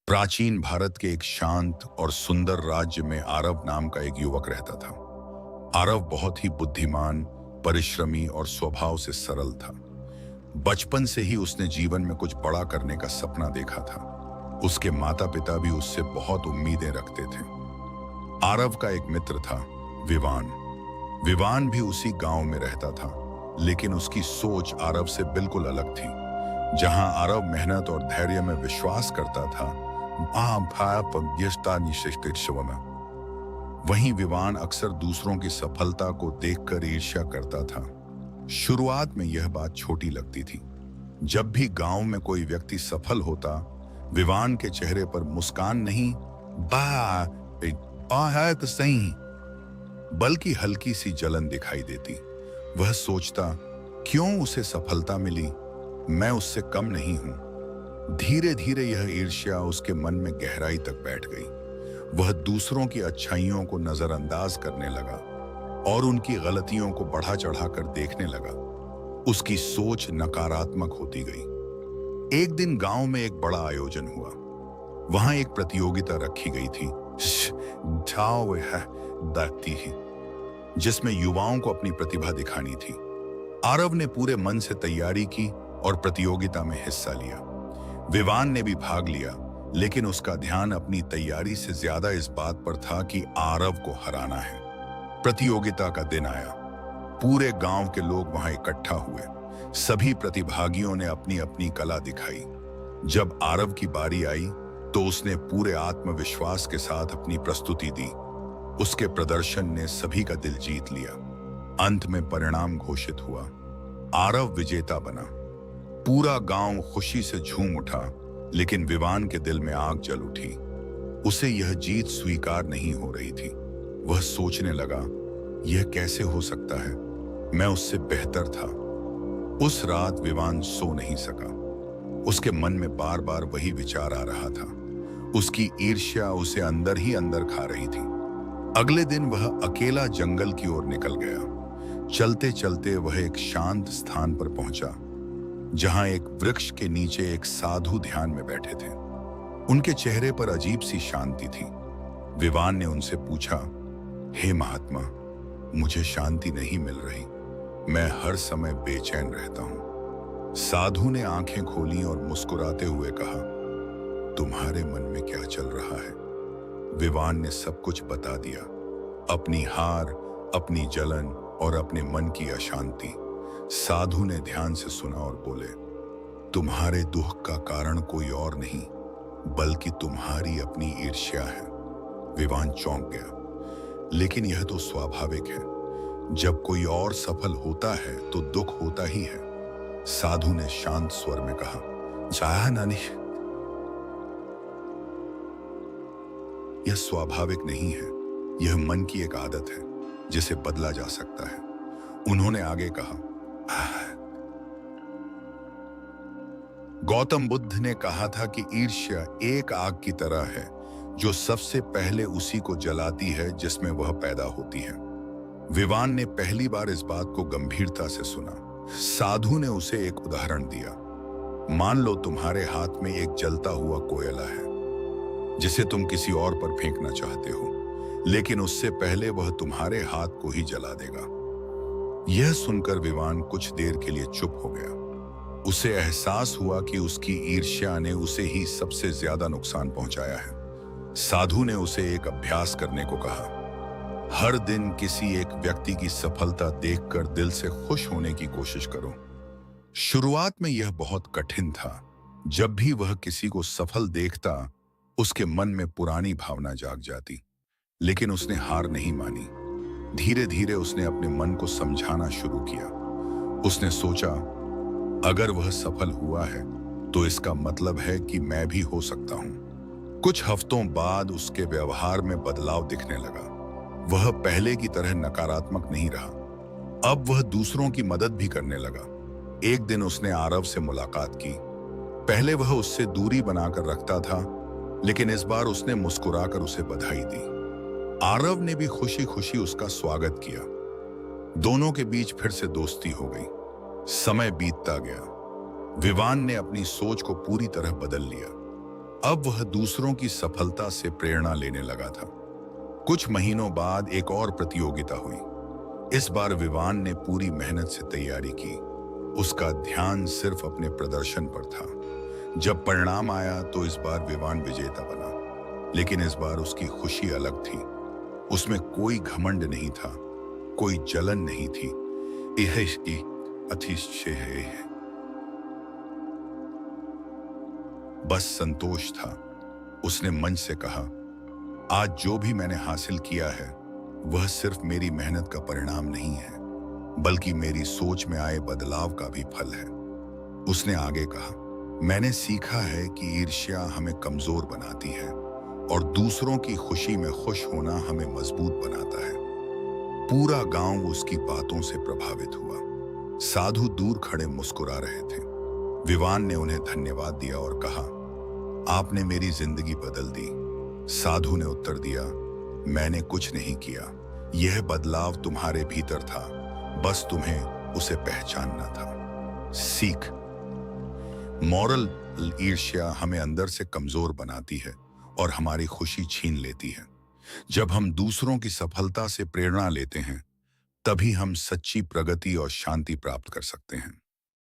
प्राचीन भारत के एक शांत और सुंदर राज्य में आरव नाम का एक युवक रहता था। आरव बहुत ही बुद्धिमान, परिश्रमी और स्वभाव से सरल था। बचपन से ही उसने जीवन में कुछ बड़ा करने का सपना देखा था। उसके माता पिता भी उससे बहुत उम्मीदें रखते थे। आरव का एक मित्र था, विवान। विवान भी उसी गांव में रहता था, लेकिन उसकी सोच आरव से बिल्कुल अलग थी। जहां आरव मेहनत और धैर्य में विश्वास करता था, वहीं विवान अक्सर दूसरों की सफलता को देखकर ईर्ष्या करता था। शुरुआत में यह बात छोटी लगती थी। जब भी गांव में कोई व्यक्ति सफल होता, विवान के चेहरे पर मुस्कान नहीं, है तो सही, बल्कि हल्की सी जलन दिखाई देती। वह सोचता, क्यों उसे सफलता मिली, मैं उससे कम नहीं हूं। धीरे धीरे यह ईर्ष्या उसके मन में गहराई तक बैठ गई। वह दूसरों की अच्छाइयों को नजरअंदाज करने लगा और उनकी गलतियों को बढ़ा चढ़ाकर देखने लगा। उसकी सोच नकारात्मक होती गई। एक दिन गांव में एक बड़ा आयोजन हुआ। वहां एक प्रतियोगिता रखी गई थी, जिसमें युवाओं को अपनी प्रतिभा दिखानी थी। आरव ने पूरे मन से तैयारी की और प्रतियोगिता में हिस्सा लिया। विवान ने भी भाग लिया, लेकिन उसका ध्यान अपनी तैयारी से ज्यादा इस बात पर था कि आरव को हराना है। प्रतियोगिता का दिन आया। पूरे गांव के लोग वहां इकट्ठा हुए। सभी प्रतिभागियों ने अपनी अपनी कला दिखाई। जब आरव की बारी आई तो उसने पूरे आत्मविश्वास के साथ अपनी प्रस्तुति दी। उसके प्रदर्शन ने सभी का दिल जीत लिया। अंत में परिणाम घोषित हुआ। आरव विजेता बना। पूरा गांव खुशी से झूम उठा, लेकिन विवान के दिल में आग जल उठी। उसे यह जीत स्वीकार नहीं हो रही थी। वह सोचने लगा, यह कैसे हो सकता है, मैं उससे बेहतर था। उस रात विवान सो नहीं सका। उसके मन में बार बार वही विचार आ रहा था। उसकी ईर्ष्या उसे अंदर ही अंदर खा रही थी। अगले दिन वह अकेला जंगल की ओर निकल गया। चलते चलते वह एक शांत स्थान पर पहुंचा, जहां एक वृक्ष के नीचे एक साधु ध्यान में बैठे थे। उनके चेहरे पर अजीब सी शांति थी। विवान ने उनसे पूछा, हे महात्मा, मुझे शांति नहीं मिल रही, मैं हर समय बेचैन रहता हूं। साधु ने आंखें खोली और मुस्कुराते हुए कहा, तुम्हारे मन में क्या चल रहा है? विवान ने सब कुछ बता दिया, अपनी हार, अपनी जलन और अपने मन की अशांति। साधु ने ध्यान से सुना और बोले, तुम्हारे दुख का कारण कोई और नहीं, बल्कि तुम्हारी अपनी ईर्ष्या है। विवान चौंक गया, लेकिन यह तो स्वाभाविक है। जब कोई और सफल होता है तो दुख होता ही है। साधु ने शांत स्वर में कहा, जाया नानी, यह स्वाभाविक नहीं है, यह मन की एक आदत है जिसे बदला जा सकता है। उन्होंने आगे कहा, गौतम बुद्ध ने कहा था कि ईर्ष्या एक आग की तरह है जो सबसे पहले उसी को जलाती है जिसमें वह पैदा होती है। विवान ने पहली बार इस बात को गंभीरता से सुना। साधु ने उसे एक उदाहरण दिया। मान लो तुम्हारे हाथ में एक जलता हुआ कोयला है, जिसे तुम किसी और पर फेंकना चाहते हो, लेकिन उससे पहले वह तुम्हारे हाथ को ही जला देगा। यह सुनकर विवान कुछ देर के लिए चुप हो गया। उसे एहसास हुआ कि उसकी ईर्ष्या ने उसे ही सबसे ज्यादा नुकसान पहुंचाया है। साधु ने उसे एक अभ्यास करने को कहा। हर दिन किसी एक व्यक्ति की सफलता देखकर दिल से खुश होने की कोशिश करो। शुरुआत में यह बहुत कठिन था। जब भी वह किसी को सफल देखता, उसके मन में पुरानी भावना जाग जाती, लेकिन उसने हार नहीं मानी। धीरे धीरे उसने अपने मन को समझाना शुरू किया। उसने सोचा, अगर वह सफल हुआ है तो इसका मतलब है कि मैं भी हो सकता हूं। कुछ हफ्तों बाद उसके व्यवहार में बदलाव दिखने लगा। वह पहले की तरह नकारात्मक नहीं रहा। अब वह दूसरों की मदद भी करने लगा। एक दिन उसने आरव से मुलाकात की। पहले वह उससे दूरी बनाकर रखता था, लेकिन इस बार उसने मुस्कुराकर उसे बधाई दी। आरव ने भी खुशी खुशी उसका स्वागत किया। दोनों के बीच फिर से दोस्ती हो गई। समय बीतता गया। विवान ने अपनी सोच को पूरी तरह बदल लिया। अब वह दूसरों की सफलता से प्रेरणा लेने लगा था। कुछ महीनों बाद एक और प्रतियोगिता हुई। इस बार विवान ने पूरी मेहनत से तैयारी की। उसका ध्यान सिर्फ अपने प्रदर्शन पर था। जब परिणाम आया तो इस बार विवान विजेता बना, लेकिन इस बार उसकी खुशी अलग थी। उसमें कोई घमंड नहीं था, कोई जलन नहीं थी। यह इसकी अतिशय है, बस संतोष था। उसने मन से कहा, आज जो भी मैंने हासिल किया है वह सिर्फ मेरी मेहनत का परिणाम नहीं है, बल्कि मेरी सोच में आए बदलाव का भी फल है। उसने आगे कहा, मैंने सीखा है कि ईर्ष्या हमें कमजोर बनाती है और दूसरों की खुशी में खुश होना हमें मजबूत बनाता है। पूरा गांव उसकी बातों से प्रभावित हुआ। साधु दूर खड़े मुस्कुरा रहे थे। विवान ने उन्हें धन्यवाद दिया और कहा, आपने मेरी जिंदगी बदल दी। साधु ने उत्तर दिया, मैंने कुछ नहीं किया, यह बदलाव तुम्हारे भीतर था, बस तुम्हें उसे पहचानना था। सीख। मॉरल, ईर्ष्या हमें अंदर से कमजोर बनाती है और हमारी खुशी छीन लेती है। जब हम दूसरों की सफलता से प्रेरणा लेते हैं, तभी हम सच्ची प्रगति और शांति प्राप्त कर सकते हैं।